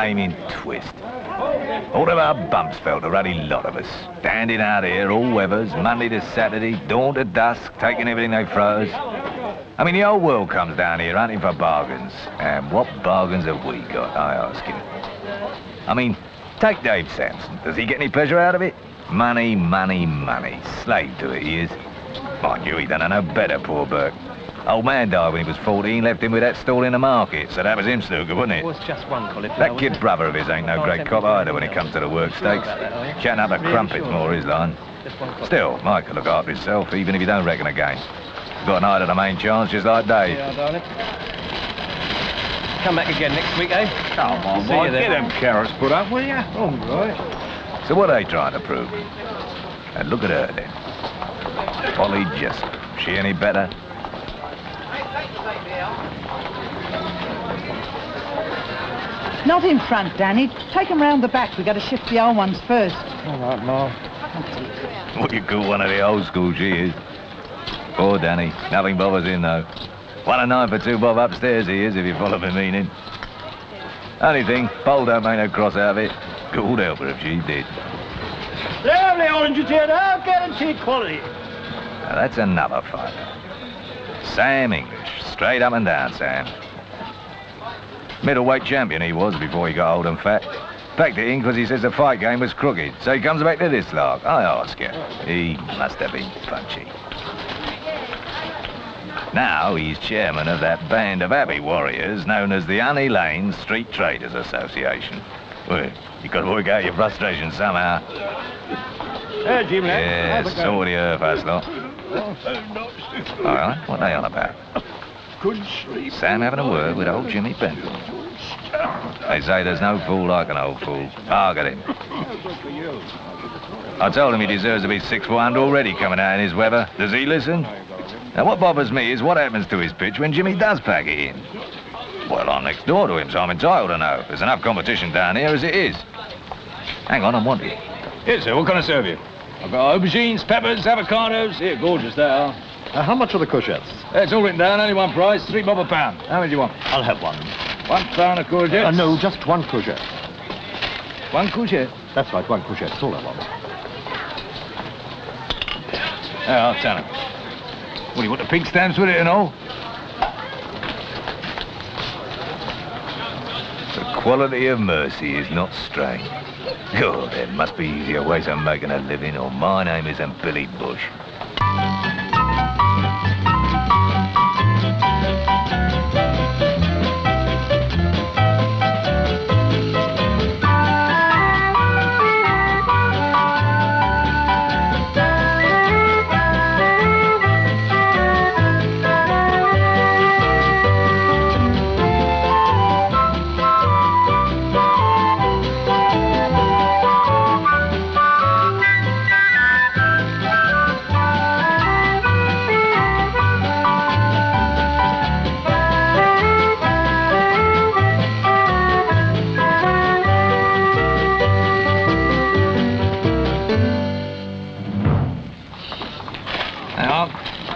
flaming twist. All of our bumps felt a ruddy lot of us. Standing out here, all weathers, Monday to Saturday, dawn to dusk, taking everything they throw us. I mean, the whole world comes down here hunting for bargains. And what bargains have we got, I ask you? I mean, take Dave Sampson. Does he get any pleasure out of it? Money, money, money. Slave to it, he is. Mind you, he done no better, poor Burke. Old man died when he was 14, left him with that stall in the market, so that was him snooker, wasn't it? It was just one cauliflower. That kid brother of his ain't no great cop either when it comes to the work stakes. Chatting up a crumpet's more his line. Still, Mike can look after himself, even if he don't reckon again. Got an eye to the main chance, just like Dave. Yeah, darling. Come back again next week, eh? Come on, Mike, get them carrots put up, will you? All right. So what are they trying to prove? And look at her then. Polly Jessup. She any better? Not in front, Danny. Take them round the back. We've got to shift the old ones first. All right, Ma. What you call one of the old school, she is. Poor Danny. Nothing bothers him, though. 1 and 9 for 2 bob upstairs he is, if you follow my meaning. Only thing, Pole don't make no cross out of it. Good help her if she did. Lovely oranges here, now, guaranteed quality. Now that's another fighter. Sam English. Straight up and down, Sam. Middleweight champion he was before he got old and fat. Packed it in because he says the fight game was crooked. So he comes back to this lark. I ask you. He must have been punchy. Now he's chairman of that band of happy warriors known as the Honey Lane Street Traders Association. Well, you got to work out your frustration somehow. Jim, Yeah, sort the earth, us lot. All right, what are they on about? Couldn't sleep. Sam having a word with old Jimmy Benton. They say there's no fool like an old fool. Target him. I told him he deserves to be 6 foot under already coming out in his weather. Does he listen? Now, what bothers me is what happens to his pitch when Jimmy does pack it in. Well, I'm next door to him, so I'm entitled to know. There's enough competition down here as it is. Hang on, I'm wanted. Yes, sir, what can I serve you? I've got aubergines, peppers, avocados. Here, gorgeous, they are. How much are the courgettes? It's all written down, only one price, 3 bob a pound. How many do you want? I'll have one. 1 pound of courgettes? No, just 1 courgette. 1 courgette? That's right, 1 courgette. That's all I want. Yeah, I'll tell him. What, do you want the pig stamps with it and all? The quality of mercy is not strange. God, there must be easier ways of making a living, or my name isn't Billy Bush.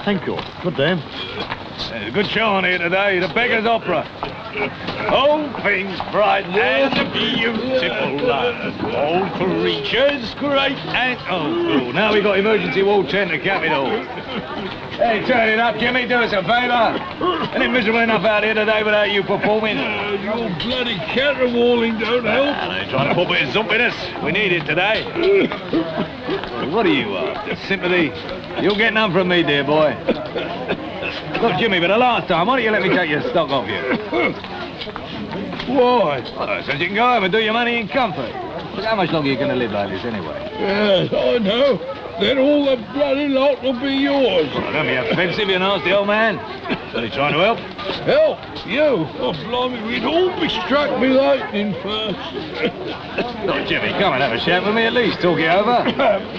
Thank you. Good day. There's a good show on here today, the Beggar's Opera. All things bright and beautiful, all creatures great and oh, now we got emergency wall 10 to cap it all. Hey, turn it up, Jimmy, do us a favour. Ain't it miserable enough out here today without you performing? Your bloody caterwauling don't help. They're trying to put a bit of zump in us. We need it today. What are you after? Sympathy? You'll get none from me, dear boy. Look, Jimmy, but the last time, why don't you let me take your stock off you? Why? Well, so you can go home and do your money in comfort. Look, how much longer are you going to live like this anyway? Yes, I know. Then all the bloody lot will be yours. Well, don't be offensive, you nasty old man. Only trying to help. Help? You? Oh, blimey, we'd all be struck with lightning first. Look, Jimmy, come and have a chat with me at least. Talk it over.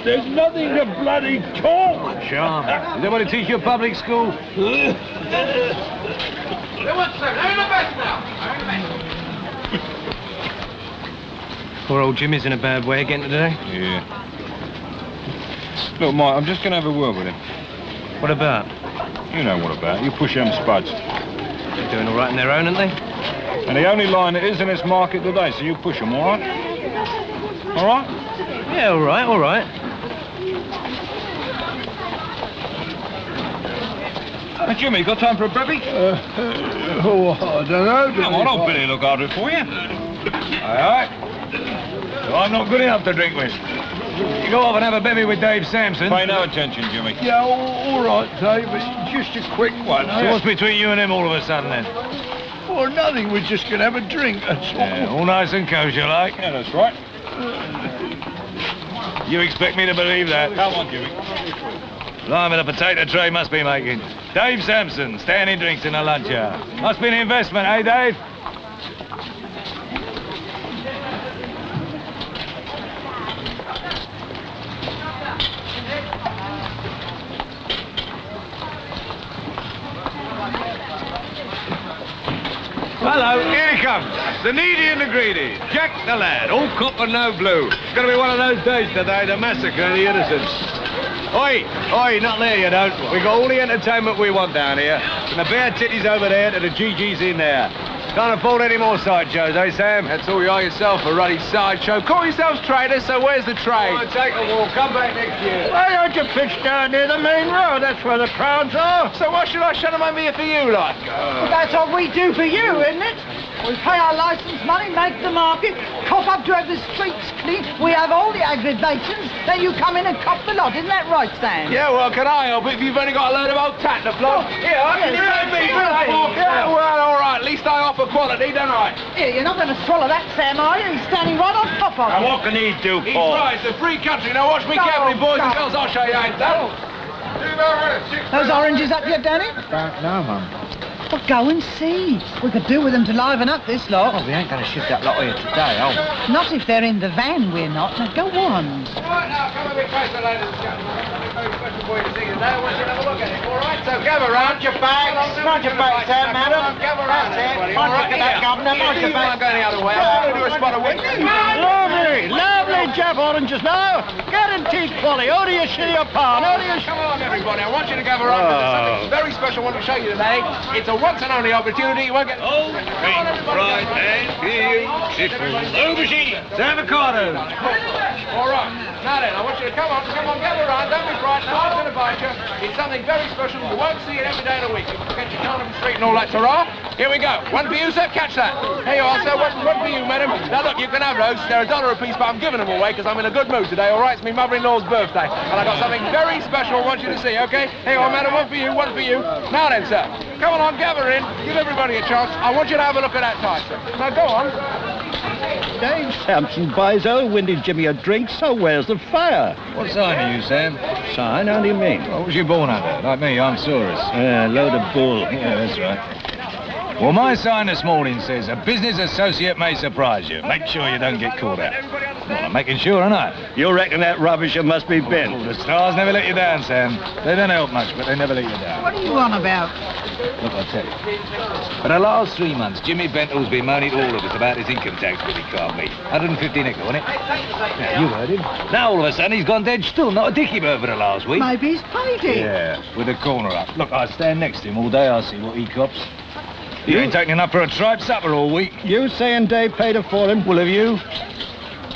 There's nothing to bloody talk. Charming. Is that what they teach you at public school? Poor old Jimmy's in a bad way again today. Yeah. Look, Mike, I'm just going to have a word with him. What about? You know what about. You push them spuds. They're doing all right on their own, aren't they? And the only line that is in this market today, so you push them, all right? All right? Yeah, all right, all right. Hey, Jimmy, got time for a brevy? Oh, I don't know. Come on, I'll Billy look after it for you. Aye, aye. So I'm not good enough to drink with. You go off and have a bevy with Dave Sampson. Pay no attention, Jimmy. Yeah, all right, Dave, but just a quick one. So what's between you and him all of a sudden, then? Well, nothing. We're just going to have a drink, that's all. Yeah, all nice and kosher, like. Yeah, that's right. You expect me to believe that? Come on, Jimmy. Blimey, the potato tray must be making. Dave Sampson, standing drinks in the lunch hour. Must be an investment, eh, Dave? Hello, here he comes. The needy and the greedy. Jack the lad, all copper, no blue. It's going to be one of those days today to massacre the innocents. Oi, oi, not there, you don't. We got all the entertainment we want down here. From the bare titties over there to the GGs in there. Can't afford any more sideshows, eh, Sam? That's all you are yourself, a ruddy sideshow. Call yourselves traders, so where's the trade? Come on, take a walk. Come back next year. Why don't you pitch down near the main road? That's where the crowds are. So why should I shut them over here for you, like? Well, that's what we do for you, isn't it? We pay our licence money, make the market, cop up to have the streets clean. We have all the aggravations, then you come in and cop the lot. Isn't that right, Sam? Yeah, well, can I help it if you've only got a load of old tat to flog? Here, I can Yeah, well, all right. At least I offer quality, don't I? Here, you're not going to swallow that, Sam, are you? He's standing right on top of And you. what can he do, He's Paul? right. It's a free country. Now watch me Go, carefully, boys and go. girls. I'll show you how it's done. Those oranges up yet, Danny? No, Mum. Well, go and see. We could do with them to liven up this lot. Oh, we ain't going to shift that lot here today, oh. Not if they're in the van, we're not. Now, go on. Right now, come a bit closer, ladies and gentlemen. Something very special for you to see today. I want you to have a look at it, all right? So gather round. Mind your bags there, madam. Gather round, That's it. everybody. Mind All right, your back, here. governor. Mind You your back. won't go any other way. I'm going to do a spot of witness. Lovely Jap oranges now. Guaranteed quality. How do you see your pound? How do you... Come along, everybody. I want you to gather round. There's something very special I want to show you today. It's a once and only opportunity. You won't get... Oh, right and beautiful. Aubergine. Avocados. All right. Now then, I want you to come on, gather round. Don't be frightened. I'm going to invite you. It's something very special. You won't see it every day of the week. You can get your Carnaby Street and all that, ta-ra. Here we go. One for you, sir. Catch that. Here you are, sir. One for you, madam. Now, look, you can have those. They're $1 a piece, but I'm giving them away because I'm in a good mood today, all right? It's my mother-in-law's birthday, and I've got something very special I want you to see, okay? Here you are, madam. One for you, one for you. Now then, sir. Come on, gather in. Give everybody a chance. I want you to have a look at that tie, sir. Now, go on. Dave Sampson buys old Windy Jimmy a drink, so where's the fire? What sign are you, Sam? Sign? How do you mean? What was you born under? Like me, I'm Saurus. Yeah, load of bull. Yeah, that's right. Well, my sign this morning says, a business associate may surprise you. Make sure you don't get caught out. Well, I'm making sure, aren't I? You reckon that rubbish must be bent? Oh, the stars never let you down, Sam. They don't help much, but they never let you down. What are you on about? Look, I'll tell you. For the last 3 months, Jimmy Bentl's been moaning to all of us about his income tax bill he can't meet. 150 nickel, wasn't it? Now, you heard him. Now, all of a sudden, he's gone dead still. Not a dicky over the last week. Maybe he's paid it. Yeah, with the corner up. Look, I stand next to him all day. I see what he cops. You ain't taking enough for a tripe supper all week. You saying Dave paid her for him? Well, have you?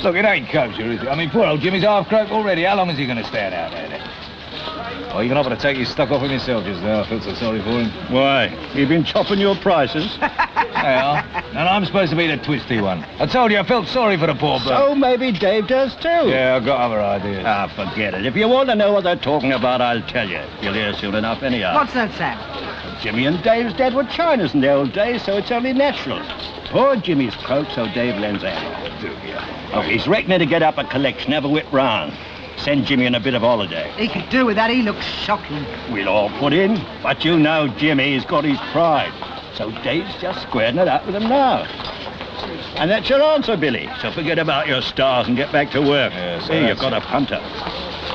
Look, it ain't kosher, is it? I mean, poor old Jimmy's half croaked already. How long is he going to stand out there, then? Oh, you're going to have to take his stock off him yourself just now. I feel so sorry for him. Why? You've been chopping your prices. They are. And I'm supposed to be the twisty one. I told you I felt sorry for the poor bloke. So maybe Dave does too. Yeah, I've got other ideas. Ah, forget it. If you want to know what they're talking about, I'll tell you. You'll hear soon enough anyhow. What's that, Sam? Jimmy and Dave's dad were Chinas in the old days, so it's only natural. Poor Jimmy's croaked, so Dave lends out. Oh, he's reckoning to get up a collection, have a whip round. Send Jimmy on a bit of holiday. He could do with that. He looks shocking. We'll all put in, but you know Jimmy's got his pride. So Dave's just squaring it up with him now. And that's your answer, Billy. So forget about your stars and get back to work. Yes, See, you've got a punter.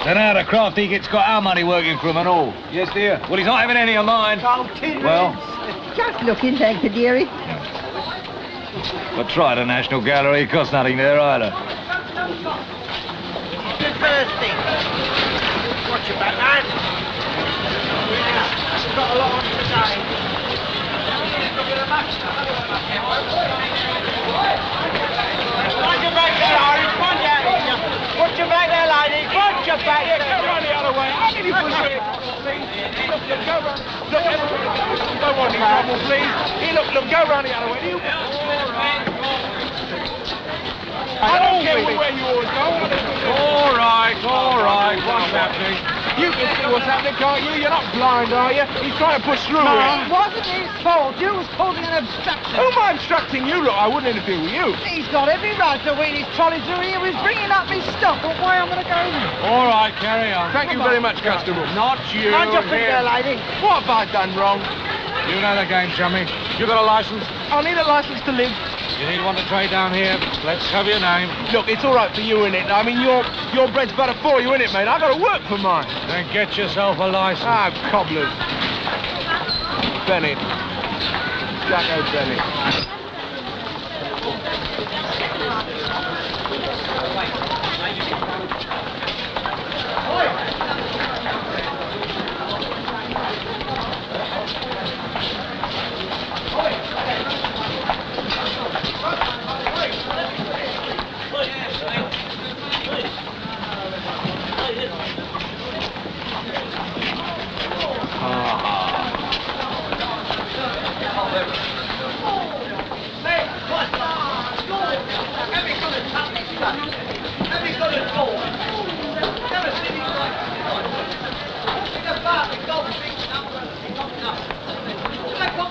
Then how the crafty gets got our money working for him and all. Yes, dear. Well, he's not having any of mine. Well, Just looking, thank you, dearie. but try the National Gallery. It costs nothing there either. Thirsty. Watch your back, lad. We've got a lot on today. Put your back there, lady. Put your back there. Go round the other way. How can you push it? Look, go round. Look, don't want any trouble, please. Here, look, go round the other way. I don't care where you always go. All right. What's happening? You can see what's happening, can't you? You're not blind, are you? He's trying to push through No, here. it wasn't his fault. You was causing an obstruction. Who am I obstructing you? Look, I wouldn't interfere with you. He's got every right to wheel his trolley through here. He's bringing up his stuff. But why I'm going to go in? All right, carry on. Thank you very much, Constable. Not you. Mind your feet there, lady. What have I done wrong? You know the game, chummy. You got a license? I need a license to live. You need one to trade down here. Let's have your name. Look, it's all right for you, innit? I mean, your bread's butter for you, innit, mate? I got to work for mine. Then get yourself a license. Ah, cobblers. Bennett. Jacko Bennett.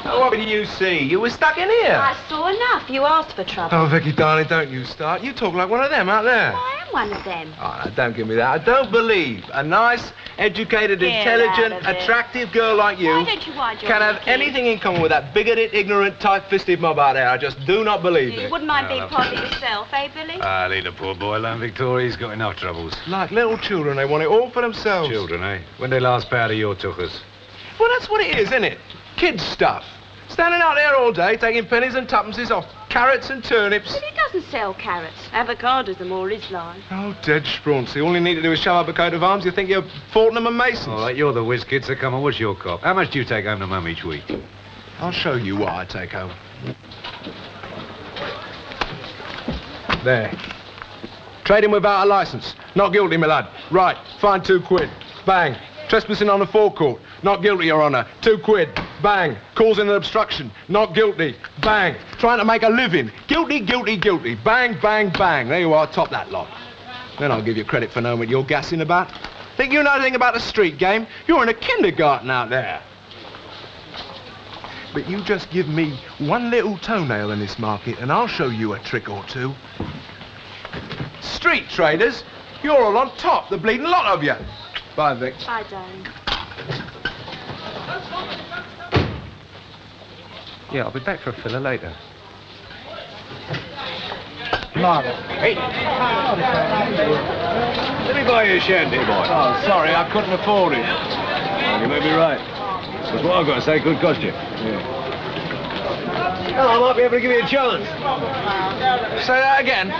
What did you see? You were stuck in here. I saw enough. You asked for trouble. Oh, Vicky, darling, don't you start. You talk like one of them out there. I am one of them. Oh, no, don't give me that. I don't believe a nice, educated, Get intelligent, out of it. attractive girl like you Why don't you wind your can have kid? anything in common with that bigoted, ignorant, tight-fisted mob out there. I just do not believe You it. wouldn't mind being part of yourself, eh, Billy? Leave the poor boy alone, Victoria. He's got enough troubles. Like little children, they want it all for themselves. Children, eh? When they last powder your tuchers? Well, that's what it is, isn't it? Kids stuff. Standing out there all day, taking pennies and tuppences off carrots and turnips. But he doesn't sell carrots. Avocados are more his line. Oh, dead Sprauncy. All you need to do is show up a coat of arms. You think you're Fortnum and Masons. All right, you're the whiz kid, so come on, what's your cop? How much do you take home to Mum each week? I'll show you what I take home. There. Trading without a licence. Not guilty, my lad. Right, fine £2. Bang. Trespassing on the forecourt. Not guilty, Your Honour. £2. Bang. Causing an obstruction. Not guilty. Bang. Trying to make a living. Guilty, guilty, guilty. Bang, bang, bang. There you are, top that lot. Then I'll give you credit for knowing what you're gassing about. Think you know anything about the street game? You're in a kindergarten out there. But you just give me one little toenail in this market and I'll show you a trick or two. Street traders, you're all on top, the bleeding lot of you. Bye, Vic. Bye, darling. Yeah, I'll be back for a filler later. Hey. Let me buy you a shandy, boy. Oh, sorry, I couldn't afford it. You may be right. Because what I've got to say could cost you. Oh, I might be able to give you a chance. Say that again.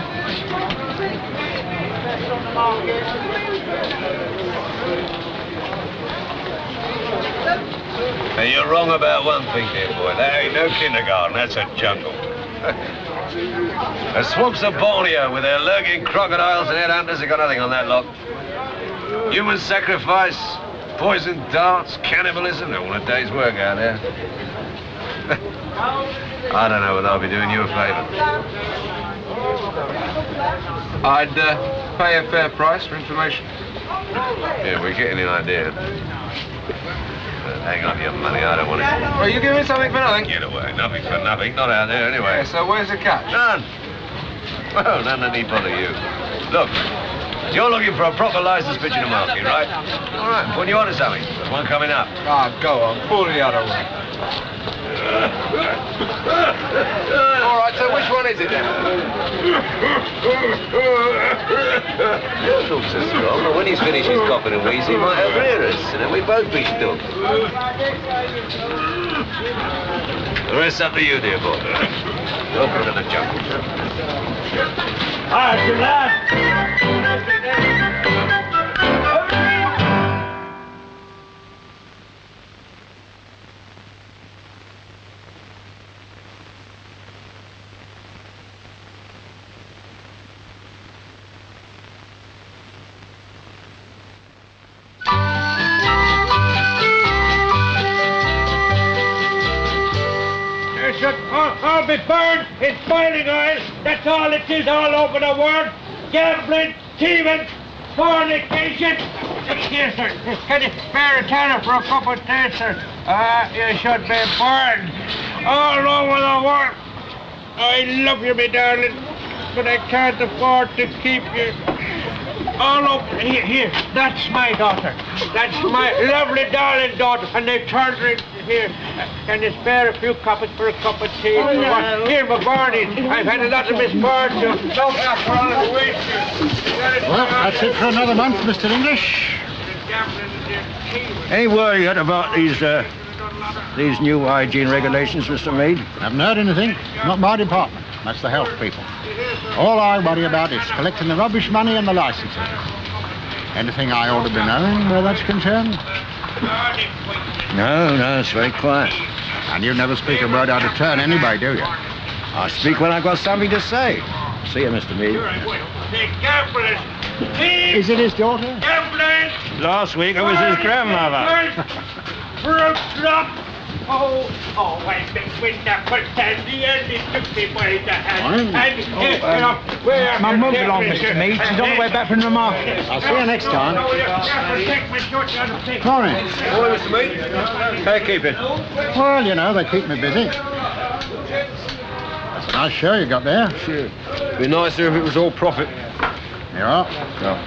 Hey, you're wrong about one thing, dear boy. That ain't no kindergarten, that's a jungle. The swamps of Borneo with their lurking crocodiles and headhunters have got nothing on that lot. Human sacrifice, poison darts, cannibalism, all a day's work out there. I don't know whether I'll be doing you a favour. I'd pay a fair price for information. Yeah, we're getting the idea. Hang on to your money, I don't want it. Well, you giving me something for nothing? Get away, nothing for nothing, not out there anyway. Yeah, so where's the catch? None. Well, none that need bother you. Look, you're looking for a proper licensed pitch in the market, right? All right, I'm putting you on to something. There's one coming up. Ah, go on, pull the other way. All right, so which one is it then? Your looks are strong, but when he's finished his coughing and wheezing, he might overhear us, and then we both be stuck. The rest's up to you, dear boy. Welcome to the jungle. All right, you lad. be burned in boiling oil. That's all it is all over the world. Gambling, thieving, fornication. Here, sir. Can you spare a tenner for a cup of tea, sir? You should be burned all over the world. I love you, me darling, but I can't afford to keep you. All over here. That's my daughter. That's my lovely, darling daughter, and they turned her in here. Can you spare a few coppers for a cup of tea? Oh, no. Here, my Barney. I've had a lot of misfortune. Don't have for all the waste. Well, that's it for another month, Mr. English. Any word yet about these new hygiene regulations, Mr. Meade? Haven't heard anything. Not my department. That's the health people. All I worry about is collecting the rubbish money and the licensing. Anything I ought to be knowing where that's concerned? No, it's very quiet. And you never speak a word out of turn anyway, do you? I speak when I've got something to say. See you, Mr. Meade. Is it his daughter? Last week it was his grandmother. Fruit drop. Oh, I've been with that pretend the end it took me by the hand. My mum's along, Mr. Meade. She's on the way back from the market. I'll see you next time. Morning. Morning, Mr. Meade. How you keeping? Well, you know, they keep me busy. That's a nice show you got there. Sure. Be nicer if it was all profit. You are. No.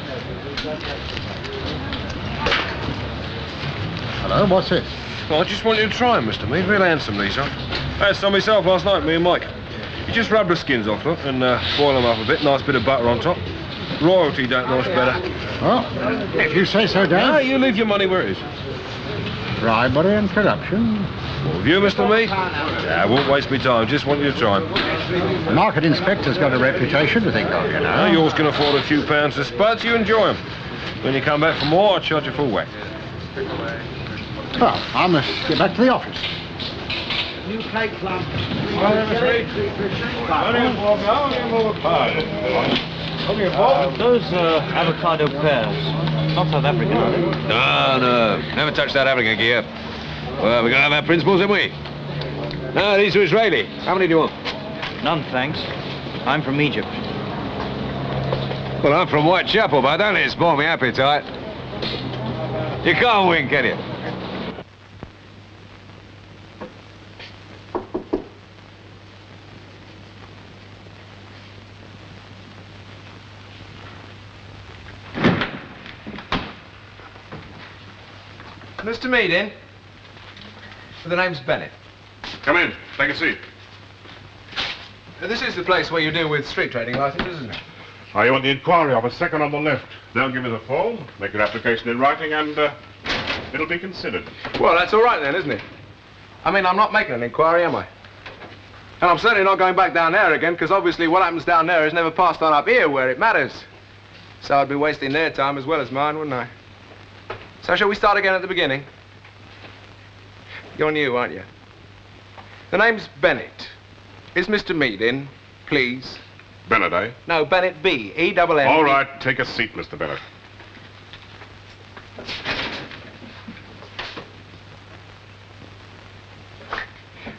Hello, what's this? Well, I just wanted to try them, Mr. Meade. Real handsome, these are. I had some myself last night, me and Mike. You just rub the skins off them and boil them up a bit. Nice bit of butter on top. Royalty don't know much better. Well, if you say so, Dad. No, you leave your money where it is. Bribery and corruption. What with you, Mr. Meade? Yeah, I won't waste my time. Just want you to try them. The market inspector's got a reputation to think of, you know. Yours can afford a few pounds of spuds. You enjoy them. When you come back for more, I'll charge you full whack. Well, I must get back to the office. New plate plum. Those avocado pears, not South African, are they? No. Never touch that African gear. Well, we gotta have our principles, haven't we? No, these are Israeli. How many do you want? None, thanks. I'm from Egypt. Well, I'm from Whitechapel, but don't let it spoil my appetite. You can't win, can you? Mr. Meade in? The name's Bennett. Come in. Take a seat. This is the place where you deal with street trading licenses, isn't it? Oh, you want the inquiry office, second on the left. They'll give you the form, make your application in writing, and it'll be considered. Well, that's all right then, isn't it? I mean, I'm not making an inquiry, am I? And I'm certainly not going back down there again, because obviously what happens down there is never passed on up here where it matters. So I'd be wasting their time as well as mine, wouldn't I? So shall we start again at the beginning? You're new, aren't you? The name's Bennett. Is Mr. Meade in, please? Bennett, eh? No, Bennett B. E-double-N. All right, take a seat, Mr. Bennett.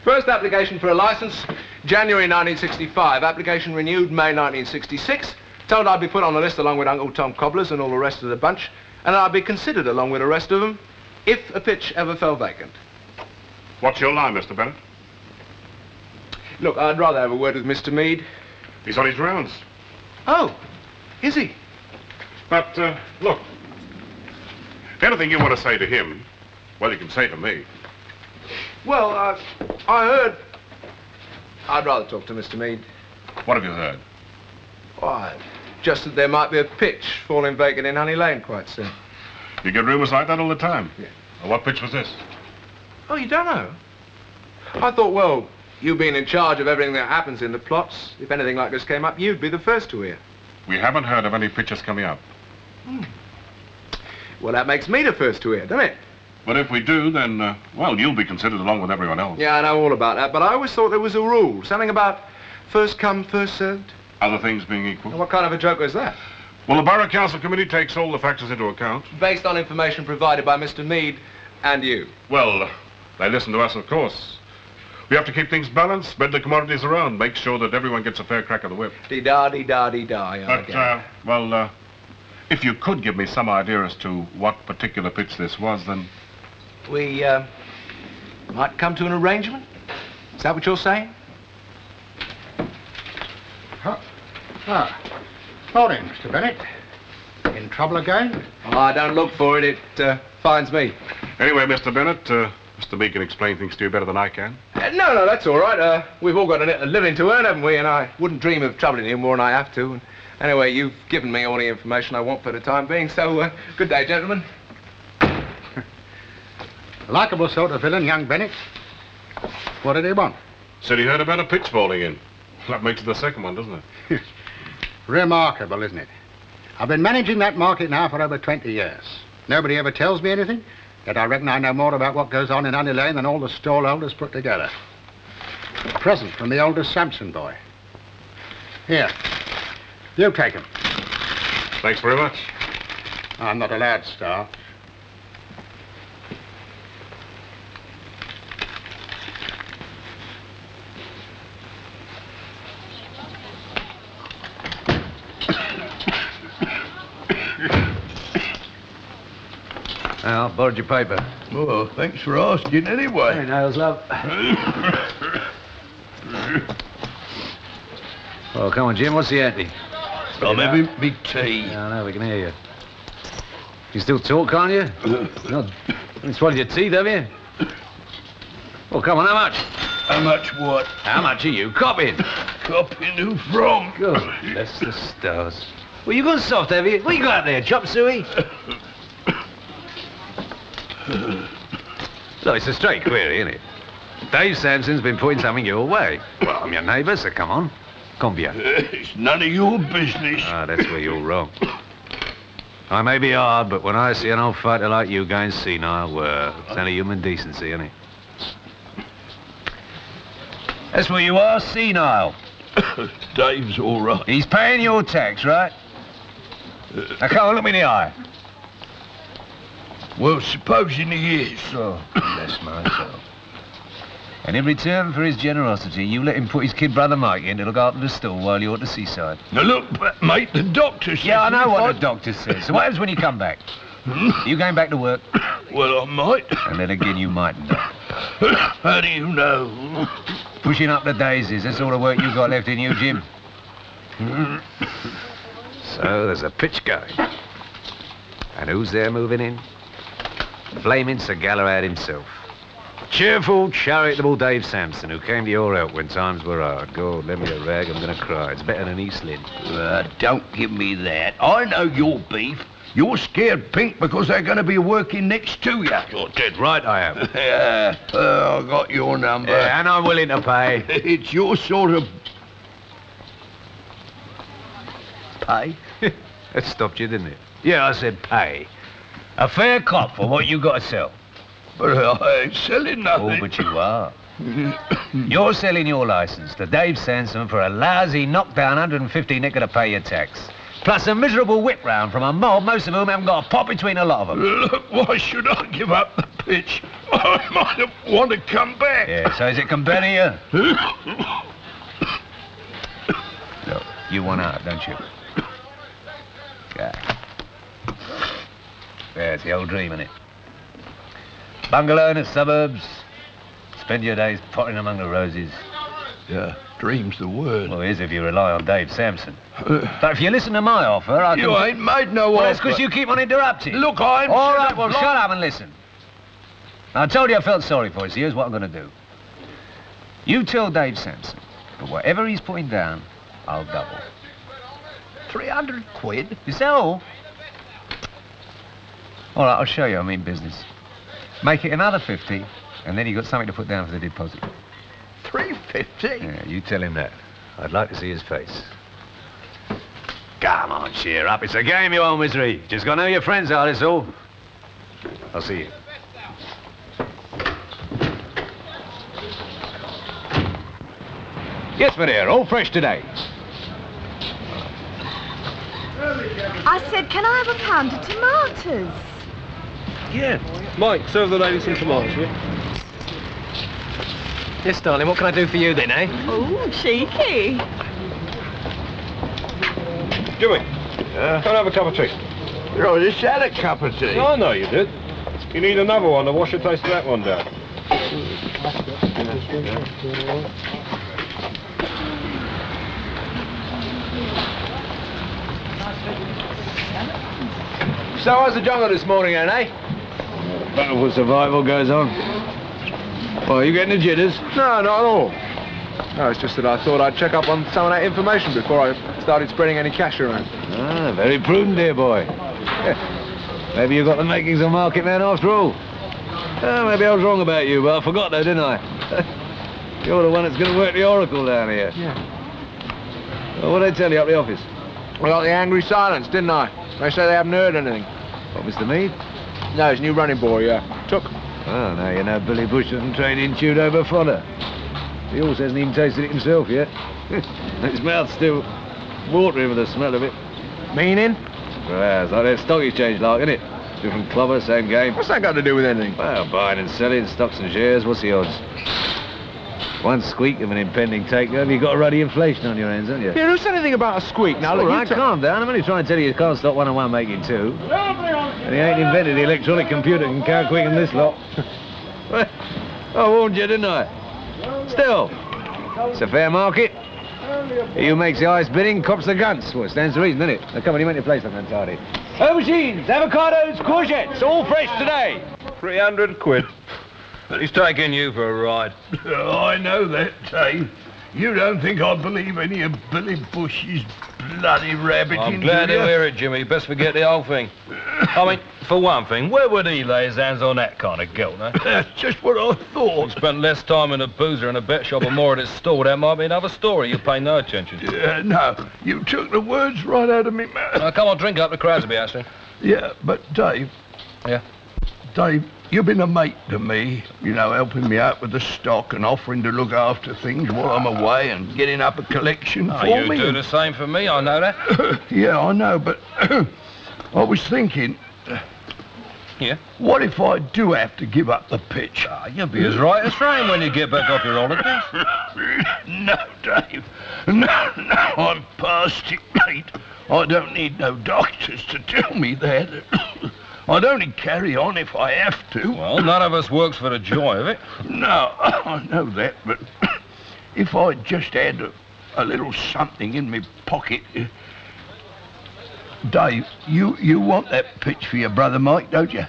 First application for a license, January 1965. Application renewed May 1966. Told I'd be put on the list along with Uncle Tom Cobblers and all the rest of the bunch, and I'd be considered along with the rest of them if a pitch ever fell vacant. What's your line, Mr. Bennett? Look, I'd rather have a word with Mr. Meade. He's on his rounds. Oh, is he? But, look, anything you want to say to him, well, you can say to me. Well, I heard... I'd rather talk to Mr. Meade. What have you heard? Why, just that there might be a pitch falling vacant in Honey Lane quite soon. You get rumors like that all the time. Yeah. Well, what pitch was this? Oh, you don't know? I thought, well, you being in charge of everything that happens in the plots, if anything like this came up, you'd be the first to hear. We haven't heard of any pitches coming up. Well, that makes me the first to hear, doesn't it? But if we do, then, well, you'll be considered along with everyone else. Yeah, I know all about that, but I always thought there was a rule. Something about first come, first served. Other things being equal. What kind of a joke was that? Well, the Borough Council Committee takes all the factors into account. Based on information provided by Mr. Meade and you. Well, they listen to us, of course. We have to keep things balanced, spread the commodities around, make sure that everyone gets a fair crack of the whip. Dee-da, dee-da, dee-da. But, if you could give me some idea as to what particular pitch this was, then... We, might come to an arrangement? Is that what you're saying? Morning, Mr. Bennett. In trouble again? Oh, I don't look for it. It finds me. Anyway, Mr. Bennett, Mr. B can explain things to you better than I can. No, that's all right. We've all got a living to earn, haven't we? And I wouldn't dream of troubling you more than I have to. And anyway, you've given me all the information I want for the time being, so good day, gentlemen. Likeable sort of villain, young Bennett. What did he want? Said he heard about a pitch falling in. That makes it the second one, doesn't it? Remarkable, isn't it? I've been managing that market now for over 20 years. Nobody ever tells me anything, yet I reckon I know more about what goes on in Honey Lane than all the stallholders put together. A present from the oldest Sampson boy. Here, you take him. Thanks very much. I'm not allowed, Star. Well, borrowed your paper. Well, thanks for asking anyway. Hey, Nails, love. Well, come on, Jim, what's the ante? I'm having me tea. Yeah, I know, we can hear you. You still talk, can't you? No, you swallowed your teeth, have you? Well, come on, how much? How much what? How much are you copping? Copping who from? Good, bless the stars. Well, you gone soft, have you? What you got there, chop suey? Look, it's a straight query, isn't it? Dave Sampson's been putting something your way. Well, I'm your neighbour, so come on. Combia. It's none of your business. Ah, that's where you're wrong. I may be hard, but when I see an old fighter like you going senile, well, it's only human decency, isn't it? That's where you are, senile. Dave's all right. He's paying your tax, right? Now, come on, look me in the eye. Well, supposing he is. Oh, bless my soul. And in return for his generosity, you let him put his kid brother Mike in to look after the store while you're at the seaside. Now look, mate, the doctor says... Yeah, I know what the doctor says. So what happens when you come back? You going back to work? Well, I might. And then again, you mightn't. How do you know? Pushing up the daisies, that's all the work you've got left in you, Jim. So there's a pitch going. And who's there moving in? Flaming Sir Galahad himself. Cheerful, charitable Dave Sampson, who came to your help when times were hard. God, lend me a rag, I'm gonna cry. It's better than East Lynn. Don't give me that. I know your beef. You're scared pink because they're going to be working next to you. You're dead right, I am. Yeah, I got your number. Yeah, and I'm willing to pay. It's your sort of... Pay? That stopped you, didn't it? Yeah, I said pay. A fair cop for what you got to sell. But I ain't selling nothing. Oh, but you are. You're selling your license to Dave Sampson for a lousy knockdown 150 nicker to pay your tax. Plus a miserable whip round from a mob, most of whom haven't got a pot between a lot of them. Look, why should I give up the pitch? I might have want to come back. Yeah, so as it can better you? Look, you want out, don't you? Yeah. Yeah, it's the old dream, innit? Bungalow in the suburbs. Spend your days potting among the roses. Yeah, dream's the word. Well, it is if you rely on Dave Sampson. But if you listen to my offer, I can... You ain't made no offer. Well, that's because you keep on interrupting. Look, I'm... All right, well, shut up and listen. I told you I felt sorry for you, so here's what I'm going to do. You tell Dave Sampson, for whatever he's putting down, I'll double. 300 quid? Is that all? All right, I'll show you I mean business. Make it another 50, and then you got something to put down for the deposit. 350? Yeah, you tell him that. I'd like to see his face. Come on, cheer up. It's a game, you old misery. Just gotta know your friends are, that's all. I'll see you. Yes, my dear, all fresh today. I said, can I have a pound of tomatoes? Yeah. Mike, serve the lady some tomatoes, will you? Yes, darling, what can I do for you then, eh? Oh, cheeky. Jimmy, come and have a cup of tea. Oh, just had a cup of tea. I know you did. You need another one to wash the taste of that one down. So how's the jungle this morning, then, eh? Battle for survival goes on. Oh, are you getting the jitters? No, not at all. No, it's just that I thought I'd check up on some of that information before I started spreading any cash around. Ah, very prudent, dear boy. Maybe you got the makings of a market man after all. Maybe I was wrong about you, but I forgot though, didn't I? You're the one that's going to work the oracle down here. Yeah. Well, what did they tell you up the office? I got the angry silence, didn't I? They say they haven't heard anything. What, Mr. Meade? No, his new running boy, took. Oh, now you know Billy Bush doesn't trade in chewed over fodder. He also hasn't even tasted it himself yet. His mouth's still watering with the smell of it. Meaning? Well, it's like that stock exchange like, isn't it? Different clobber, same game. What's that got to do with anything? Well, buying and selling, stocks and shares, what's the odds? One squeak of an impending takeover, you've got a ruddy inflation on your hands, haven't you? Yeah, who said anything about a squeak? Now, all look, right, calm down. I'm only trying to tell you can't stop 1 and 1 making 2. And he ain't invented the electronic computer and can't quicken this lot. Well, I warned you, didn't I? Still, it's a fair market. He who makes the highest bidding cops the guns. Well, it stands to reason, doesn't it? Now, come on, you make your place, I'm tidy. Aubergines, avocados, courgettes, all fresh today. 300 quid. He's taking you for a ride. I know that, Dave. You don't think I believe any of Billy Bush's bloody rabbiting, I'm glad do to you? hear it, Jimmy. Best forget the whole thing. I mean, for one thing, where would he lay his hands on that kind of gilt, eh? That's just what I thought. He spent less time in a boozer and a bet shop and more at his store. That might be another story. You pay no attention. No, you took the words right out of me mouth. Now, come on, drink up. The crowds will be asking. Yeah, but Dave... Yeah? Dave, you've been a mate to me, you know, helping me out with the stock and offering to look after things while I'm away and getting up a collection for You me. do the same for me, I know that. Yeah, I know, but I was thinking... Yeah? What if I do have to give up the pitch? You'll be as right as rain when you get back off your holidays. No, Dave. No, I'm past it, mate. I don't need no doctors to tell me that. I'd only carry on if I have to. Well, none of us works for the joy of it. No, I know that, but if I just had a little something in my pocket... Dave, you want that pitch for your brother Mike, don't you?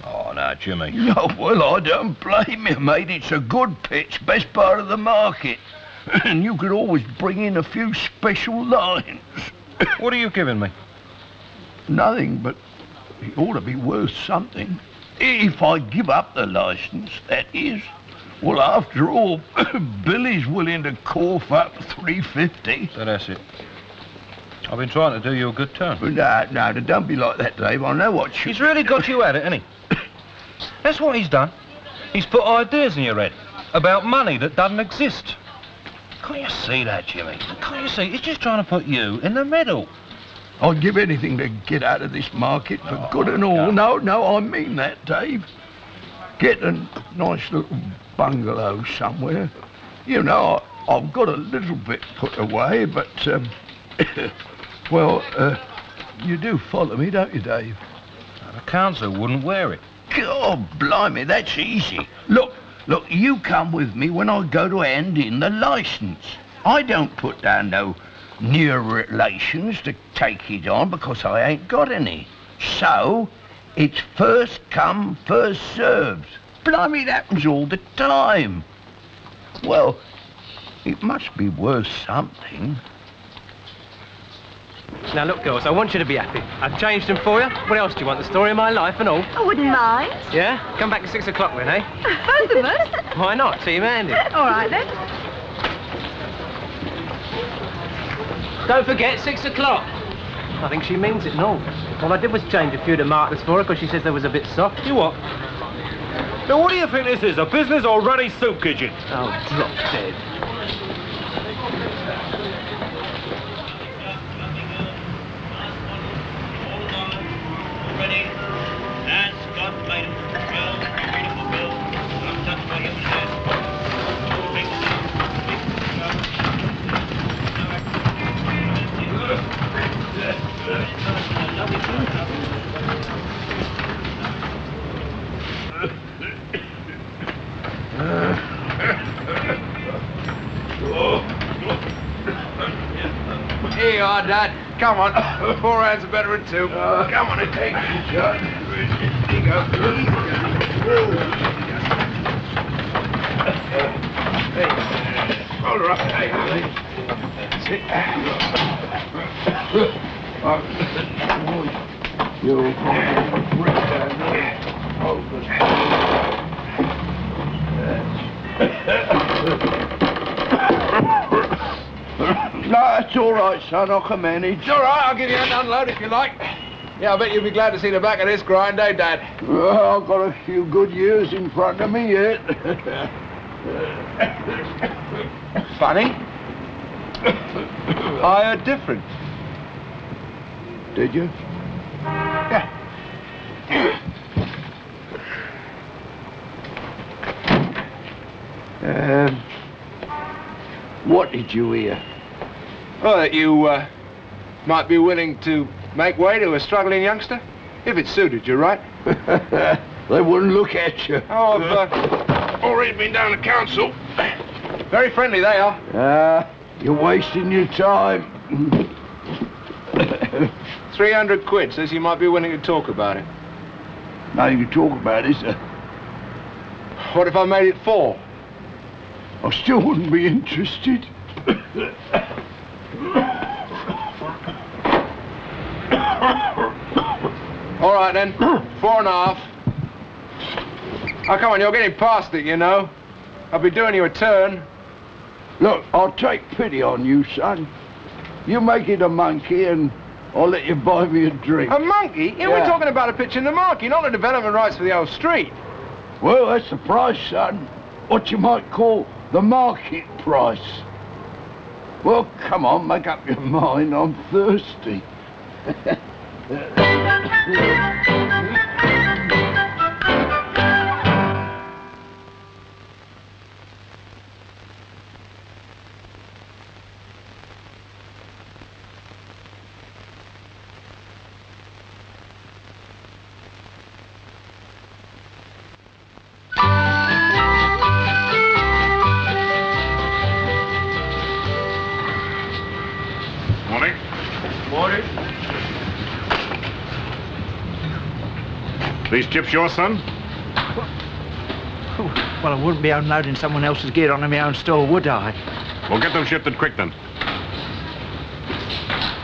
Oh, no, Jimmy. No, well, I don't blame you, mate. It's a good pitch, best part of the market. And you could always bring in a few special lines. What are you giving me? Nothing, but it ought to be worth something. If I give up the licence, that is. Well, after all, Billy's willing to cough up $350. So that's it. I've been trying to do you a good turn. No, don't be like that, Dave. I know what you... He's really got you at it, hasn't he? That's what he's done. He's put ideas in your head about money that doesn't exist. Can't you see that, Jimmy? Can't you see? He's just trying to put you in the middle. I'd give anything to get out of this market for good and all. No, I mean that, Dave. Get a nice little bungalow somewhere. You know, I've got a little bit put away, but, well, you do follow me, don't you, Dave? The council wouldn't wear it. God, blimey, that's easy. Look, you come with me when I go to hand in the licence. I don't put down no near relations to take it on because I ain't got any. So, it's first come, first served. Blimey, it happens all the time. Well, it must be worth something. Now, look, girls, I want you to be happy. I've changed them for you. What else do you want? The story of my life and all? I wouldn't mind. Yeah? Come back at 6 o'clock then, eh? Both of us? Why not? Team Andy. All right, then. Don't forget, 6 o'clock. I think she means it and all. All I did was change a few of the markers for her because she says they was a bit soft. You what? Now, what do you think this is, a business or Ruddy's soup kitchen? Oh, drop dead. Ready? And Scott, ladies. Well, beautiful girl. Untouched by human hands. lad. Come on. 4 hands are better than 2. Come on and take it, John. Here you go. Hold her up. That's it. You'll find a brick down there. No, that's all right, son. I can manage. It's all right. I'll give you an unload if you like. Yeah, I bet you'll be glad to see the back of this grind, eh, Dad? Well, I've got a few good years in front of me yet. Funny. I heard different. Did you? Yeah. What did you hear? Oh, that you might be willing to make way to a struggling youngster? If it suited you, right? They wouldn't look at you. Oh, I've already been down to council. Very friendly they are. You're wasting your time. 300 quid, says you might be willing to talk about it. Now you talk about it, sir. What if I made it 4? I still wouldn't be interested. All right, then. 4.5. Oh, come on, you're getting past it, you know. I'll be doing you a turn. Look, I'll take pity on you, son. You make it a monkey and I'll let you buy me a drink. A monkey? Yeah, we're talking about a pitch in the market, not the development rights for the old street. Well, that's the price, son. What you might call the market price. Well, come on, make up your mind. I'm thirsty. These chips yours, son? Well, I wouldn't be unloading someone else's gear onto my own store, would I? Well, get them shifted quick, then.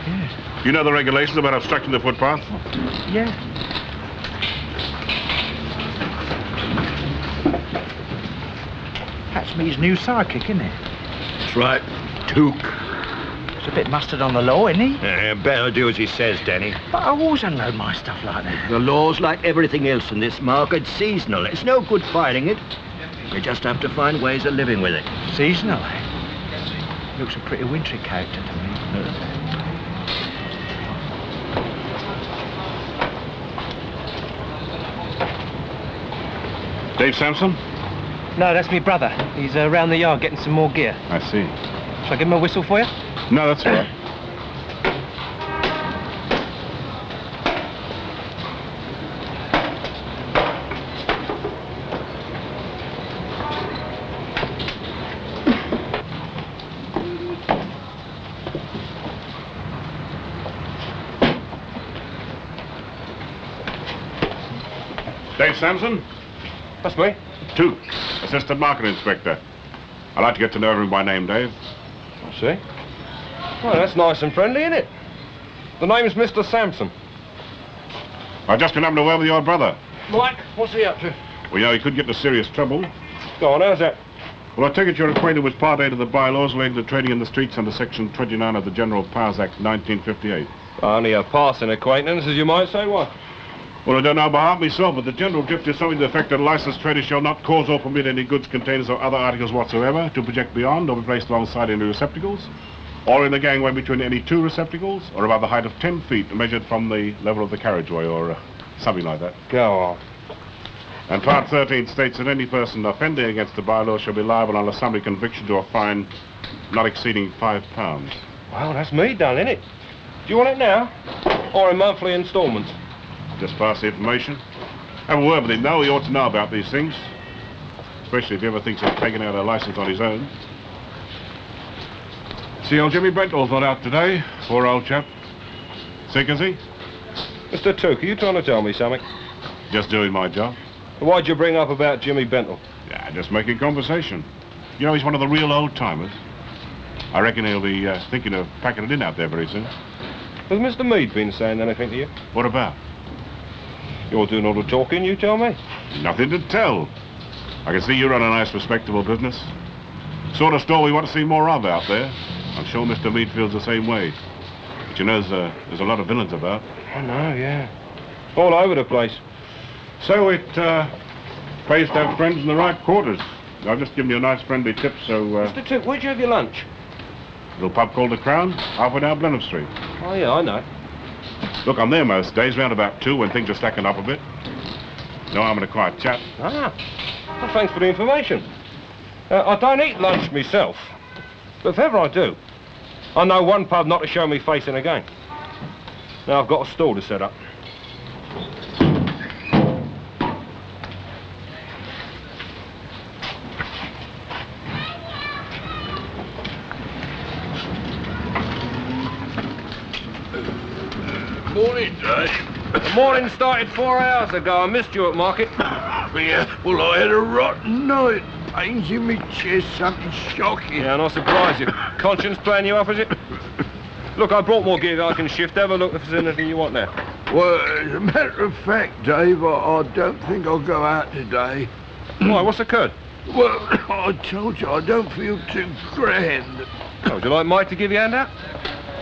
Yes. You know the regulations about obstructing the footpath? Yeah. That's me's new sidekick, isn't it? That's right. Took. It's a bit mustard on the law, isn't he? Yeah, better do as he says, Danny. But I always unload my stuff like that. The law's like everything else in this market, seasonal. It's no good fighting it. You just have to find ways of living with it. Seasonal, eh? Looks a pretty wintry character to me. Dave Sampson? No, that's me brother. He's around the yard getting some more gear. I see. Shall I give him a whistle for you? No, that's all right. Dave Sampson? That's me. Took, Assistant Market Inspector. I'd like to get to know everyone by name, Dave. I see. Well, that's nice and friendly, isn't it? The name's Mr. Sampson. I've just been having a word with your brother. Mike, what's he up to? Well, you know, he could get into serious trouble. Go on, how's that? Well, I take it you're acquainted with Part 8 of the bylaws relating to trading in the streets under Section 29 of the General Powers Act 1958. Only a passing acquaintance, as you might say. What? Well, I don't know about myself, but the general drift is something to the effect that licensed traders shall not cause or permit any goods, containers, or other articles whatsoever to project beyond or be placed alongside any receptacles, or in the gangway between any 2 receptacles, or above the height of 10 feet measured from the level of the carriageway, or something like that. Go on. And Part 13 states that any person offending against the bylaw shall be liable on a summary conviction to a fine not exceeding £5. Well, that's me done, innit? Do you want it now? Or in monthly instalments? Just pass the information. Have a word with him, though. He ought to know about these things. Especially if he ever thinks of taking out a license on his own. See, old Jimmy Brentall's not out today. Poor old chap. Sick, is he? Mr. Took, are you trying to tell me something? Just doing my job. Why'd you bring up about Jimmy Bentall? Yeah, just making conversation. You know, he's one of the real old-timers. I reckon he'll be thinking of packing it in out there very soon. Has Mr. Meade been saying anything to you? What about? You're doing all the talking, you tell me. Nothing to tell. I can see you run a nice, respectable business. Sort of store we want to see more of out there. I'm sure Mr. Meade feels the same way. But you know, there's a lot of villains about. I know, yeah. All over the place. So it pays to have friends in the right quarters. I've just given you a nice friendly tip, so... Mr. Took, where'd you have your lunch? Little pub called The Crown, halfway down Blenheim Street. Oh, yeah, I know. Look, I'm there most days, round about 2 when things are stacking up a bit. No harm in a quiet chat. Ah, well, thanks for the information. I don't eat lunch myself, but if ever I do, I know one pub not to show me face in again. Now I've got a stall to set up. Morning, Dave. The morning started 4 hours ago. I missed you at market. Yeah, well, I had a rotten night. Pains in me chest, something shocking. Yeah, not surprised you. Conscience playing you up, is it? Look, I brought more gear that I can shift. Have a look if there's anything you want there. Well, as a matter of fact, Dave, I don't think I'll go out today. Why, what's occurred? Well, I told you I don't feel too grand. Oh, would you like Mike to give you a hand out?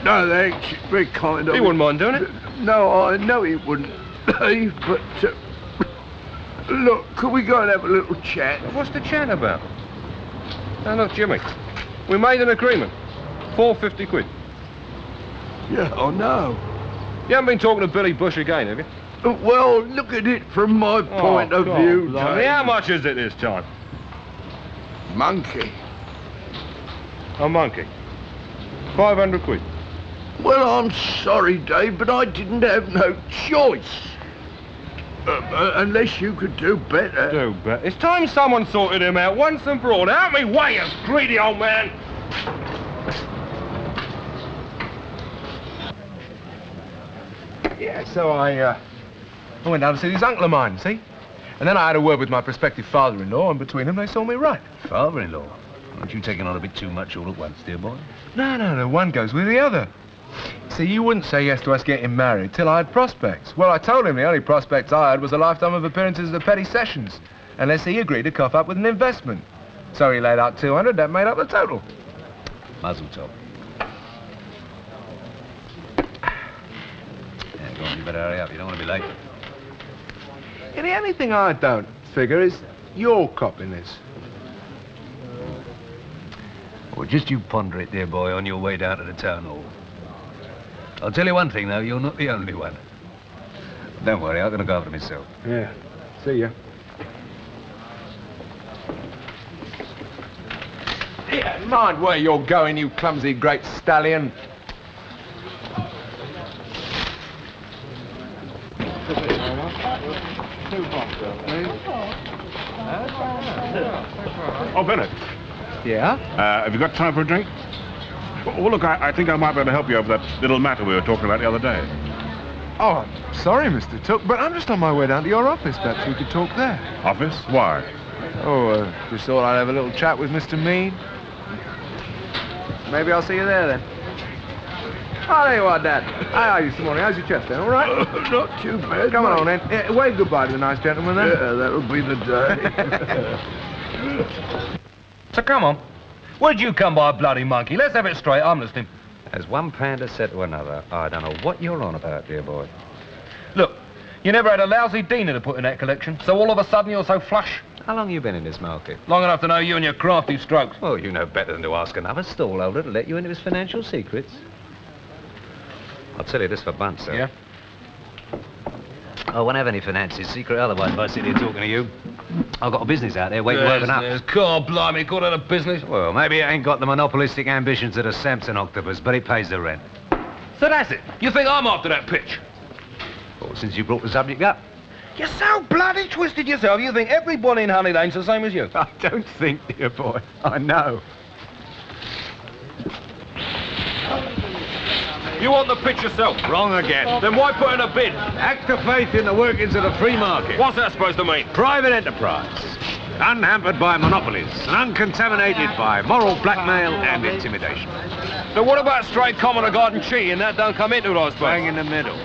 No, thanks. It's very kind of He him. wouldn't mind doing it. No, I know he wouldn't, Dave, but... look, could we go and have a little chat? What's the chat about? Now, look, Jimmy, we made an agreement. 450 quid. Yeah, I know. You haven't been talking to Billy Bush again, have you? Well, look at it from my point of view, Dave. How much is it this time? Monkey. A monkey. 500 quid. Well, I'm sorry, Dave, but I didn't have no choice. Unless you could do better. Do better? It's time someone sorted him out once and for all. Out me way, you greedy old man! Yeah, so I went down to see this uncle of mine, see? And then I had a word with my prospective father-in-law, and between them they saw me right. Father-in-law? Aren't you taking on a bit too much all at once, dear boy? No, one goes with the other. See, you wouldn't say yes to us getting married till I had prospects. Well, I told him the only prospects I had was a lifetime of appearances at the Petty Sessions, unless he agreed to cough up with an investment. So he laid out 200, that made up the total. Muzzle top. Yeah, go on, you better hurry up. You don't want to be late. And the only thing I don't figure is you're copping this. Well, just you ponder it, dear boy, on your way down to the town hall. I'll tell you one thing, though, you're not the only one. Don't worry, I'm going to go after myself. Yeah, see ya. Yeah, mind where you're going, you clumsy great stallion. Oh, Bennett. Yeah? Have you got time for a drink? Well, look, I think I might be able to help you over that little matter we were talking about the other day. Oh, I'm sorry, Mr. Took, but I'm just on my way down to your office. Perhaps we could talk there. Office? Why? Oh, just thought I'd have a little chat with Mr. Meade. Maybe I'll see you there, then. Oh, there you are, Dad. How are you this morning? How's your chest, then? All right? Not too bad. Come on, then. Yeah, wave goodbye to the nice gentleman, then. Yeah, that'll be the day. So come on. Where'd you come by, bloody monkey? Let's have it straight. I'm listening. As one pander said to another, I don't know what you're on about, dear boy. Look, you never had a lousy deener to put in that collection, so all of a sudden you're so flush. How long you been in this market? Long enough to know you and your crafty strokes. Well, you know better than to ask another stallholder to let you into his financial secrets. I'll tell you this for bunts, sir. Yeah? I won't have any finances secret, otherwise if I sit here talking to you, I've got a business out there waiting to open up. God blimey, call that a business? Well, maybe it ain't got the monopolistic ambitions of a Samson octopus, but it pays the rent. So that's it. You think I'm after that pitch? Well, since you brought the subject up. You're so bloody twisted yourself, you think everybody in Honey Lane's the same as you. I don't think, dear boy. I know. You want the pitch yourself? Wrong again. Then why put in a bid? Act of faith in the workings of the free market. What's that supposed to mean? Private enterprise. Unhampered by monopolies and uncontaminated by moral blackmail and intimidation. Then what about straight common or garden cheating? That don't come into it, I suppose. Bang in the middle.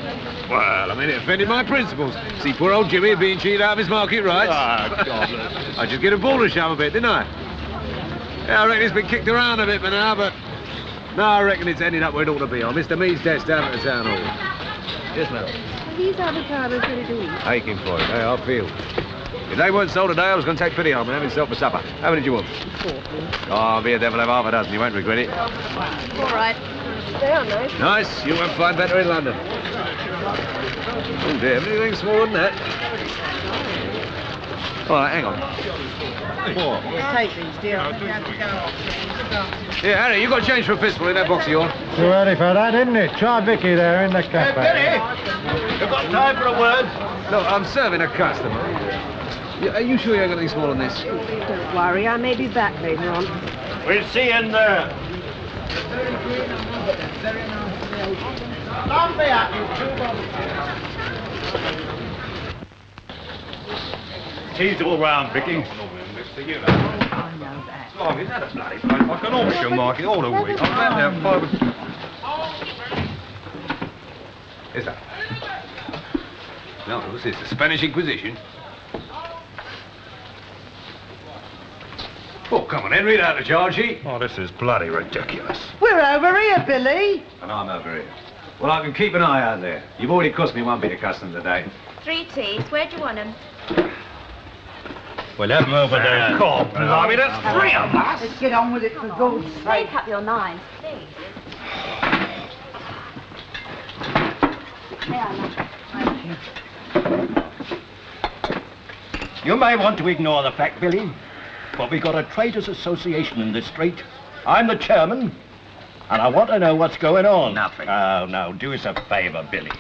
Well, I mean, it offended my principles. See, poor old Jimmy being cheated out of his market rights. Ah, God. I just get a ball to shove a bit, didn't I? Yeah, I reckon it's been kicked around a bit by now, but... No, I reckon it's ended up where it ought to be, on Mr. Mead's desk down at the town hall. Yes, madam. Are these avocados ready to eat? Aching for it, they are feel. If they weren't sold today, I was going to take pity on them and have myself for supper. How many do you want? 4, please. Oh, be a devil, have half a dozen. You won't regret it. All right. They are nice. Nice. You won't find better in London. Oh, dear. Anything smaller than that? All right, hang on. Take these, dear. Here, Harry, you got change for a fistful in that box of yours. Too early for that, isn't it? Try Vicky there in the cafe. You've got time for a word? No, I'm serving a customer. Are you sure you ain't got anything smaller than this? Don't worry, I may be back later on. We'll see you in there. Tea's all round, Vicky. Oh, is that a bloody place? Like an auction market all the week. I'm out there 5 Is that? No, what's this? The Spanish Inquisition? Oh, come on, then, read out the charge sheet. Oh, this is bloody ridiculous. We're over here, Billy. And I'm over here. Well, I can keep an eye out there. You've already cost me one bit of custom today. 3 teas. Where do you want them? We'll have them over there. God, blimey, that's 3 of us. Let's get on with it, for God's sake. Make up your minds, please. There, You may want to ignore the fact, Billy, but we've got a traders' association in this street. I'm the chairman, and I want to know what's going on. Nothing. Oh, no, do us a favour, Billy.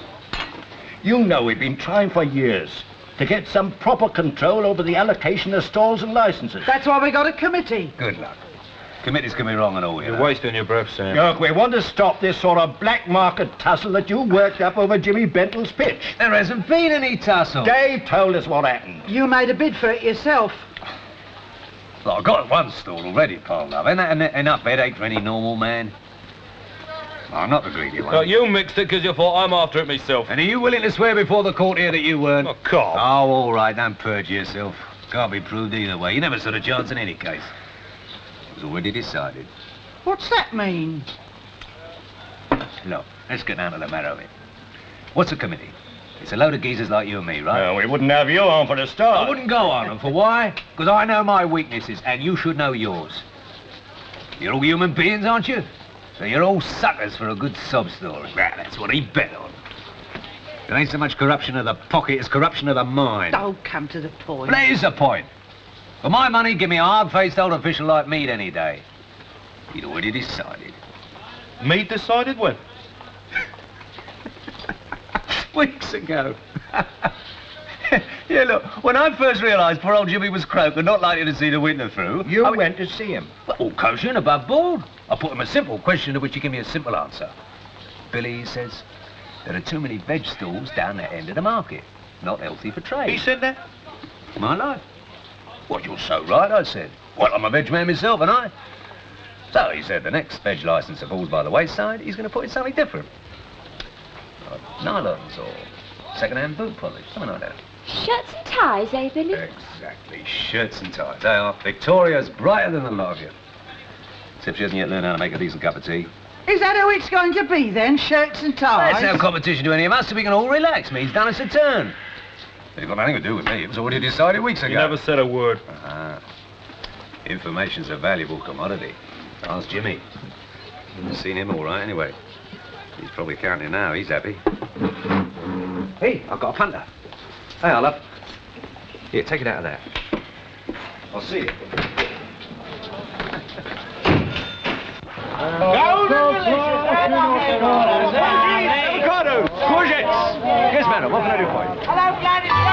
You know we've been trying for years to get some proper control over the allocation of stalls and licenses. That's why we got a committee. Good luck. Committees can be wrong and all, You're wasting your breath, Sam. Look, we want to stop this sort of black market tussle that you worked up over Jimmy Bentle's pitch. There hasn't been any tussle. Dave told us what happened. You made a bid for it yourself. Well, I've got one stall already piled up. Ain't that enough headache for any normal man? I'm not the greedy one. Look, you mixed it because you thought I'm after it myself. And are you willing to swear before the court here that you weren't? Oh, God. Oh, all right, don't perjure yourself. Can't be proved either way. You never stood a chance in any case. It was already decided. What's that mean? Look, let's get down to the matter of it. What's a committee? It's a load of geezers like you and me, right? No, we wouldn't have you on for the start. I wouldn't go on them. For why? Because I know my weaknesses, and you should know yours. You're all human beings, aren't you? So you're all suckers for a good sob story. Well, that's what he bet on. It ain't so much corruption of the pocket as corruption of the mind. Oh, come to the point. But that is the point. For my money, give me a hard-faced old official like Mead any day. He'd already decided. Mead decided when? Weeks ago. Yeah, look, when I first realised poor old Jimmy was croaked and not likely to see the winter through... You went to see him? Well, all kosher and above board. I put him a simple question to which he gave me a simple answer. Billy, he says, there are too many veg stalls down that end of the market. Not healthy for trade. He said that? My life. Well, you're so right, I said. Well, I'm a veg man myself, and I. So he said the next veg licence that falls by the wayside, he's going to put in something different. Like nylons or second-hand boot polish, something like that. Shirts and ties, eh, Billy? Exactly. Shirts and ties. They are. Victoria's brighter than the lot of you. Except she hasn't yet learned how to make a decent cup of tea. Is that how it's going to be, then? Shirts and ties? That's no competition to any of us, so we can all relax. Me's done us a turn. It's got nothing to do with me. It was already decided weeks ago. You never said a word. Information's a valuable commodity. Ask Jimmy. I've seen him all right, anyway. He's probably counting now. He's happy. Hey, I've got a punter. Hey, love. Here, take it out of there. I'll see you. Avocados, courgettes. Yes, madam. What can I do for you? Hello, Gladys.